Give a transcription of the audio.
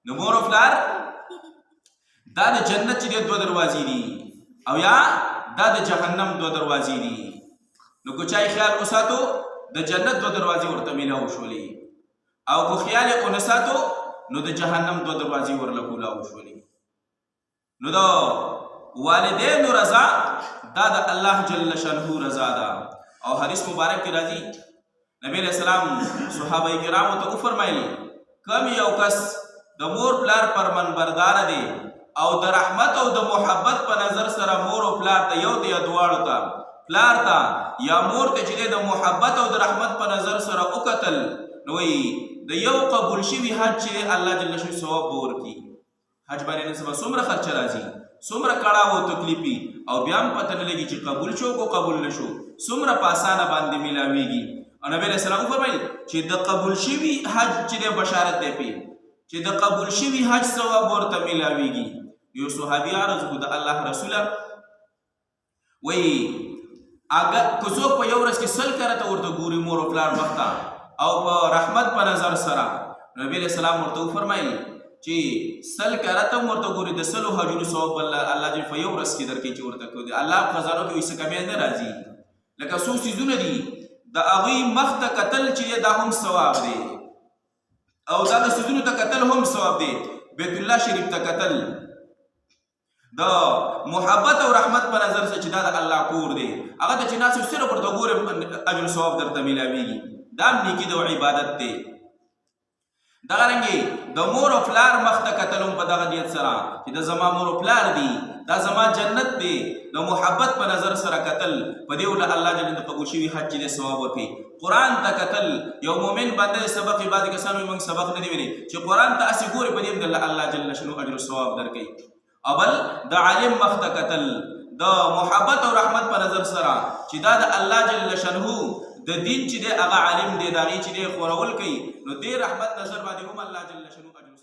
نو مور او پلار دا د جنت چې دوه دروازې دي او یا دا د جهنم دوه دروازې دي. نو که چای خیال وساتو د جنت دوه دروازې ورته میلاو شولې او که خیال یې ونه ساتو نو د جهنم دوه دروازې ورله کولاو شولې. نو د والدینو رضا دا د الله جل شانه رضا ده. او حدیث مبارک کې راځي نبی علیہ السلام صحابه کرامو ته وفرمایلی کم یو کس د مور پلار فرمانبردار دی او د رحمت او د محبت په نظر سره مور او پلار ته یو دی دواړو ته پلار ته یا مور ته چې د محبت او د رحمت په نظر سره وکتل نو د یو قبول شوي حج چې الله جل شانه ثواب ورکړي. حج باندې نن سبا څومره خرچ راځي څومره کړاو او تکلیفي او بیا هم پته نه لګي چې قبول شو کو قبول نشو څومره په اسانه باندې میلاویږي. او نبی علیہ السلام فرمایي چې د قبول شوي حج چې د بشارت دی پی چې د قبول شوي حج ثواب ورته میلاویږي. یو صحابي عرض کو د الله رسوله وای اگر کوڅو په یو ورځ کې سل کرته ورته ګوري مور او پلار وخته او په رحمت په نظر سره نبی علیہ السلام ورته فرمایي چې سل کرته ورته ګوري د سلو حجونو ثواب الله جل په یو ورځ کې درکې چې ورته کوي الله خزانو کې وسه کمی نه راځي. لکه څو سيزونه دي د هغوی مخ ته کتل چې دا هم ثواب دی او دا د سيزونو ته کتل هم ثواب دی. بیت الله شریف ته کتل د محبت او رحمت په نظر سره چې دا د الله کور دی هغه ته چې ناس صرف ورته ګوري اجر ثواب درته ملاويږي. دا نیکی د عبادت دی. دغه رنګي د مور او پلار مخ ته کتلم په دغه نیت سره چې د زما مور او پلار دی دا زما جنت دی د محبت په نظر سره کتل په دې ول الله جل د قبول شوی حج دې ثواب ورکړي. قران ته کتل یو مؤمن باندې سبق عبادت کسانو موږ سبق نه دی ویلي چې قران ته اسی ګوري په دې د الله جل شانو اجر ثواب درکړي. اول د عالم مخ ته کتل د محبت او رحمت په نظر سره چې دا د الله جل شانو د دین چې د هغه عالم دی دا چې د خورول کوي نو دې رحمت نظر باندې هم الله جل شانو اجر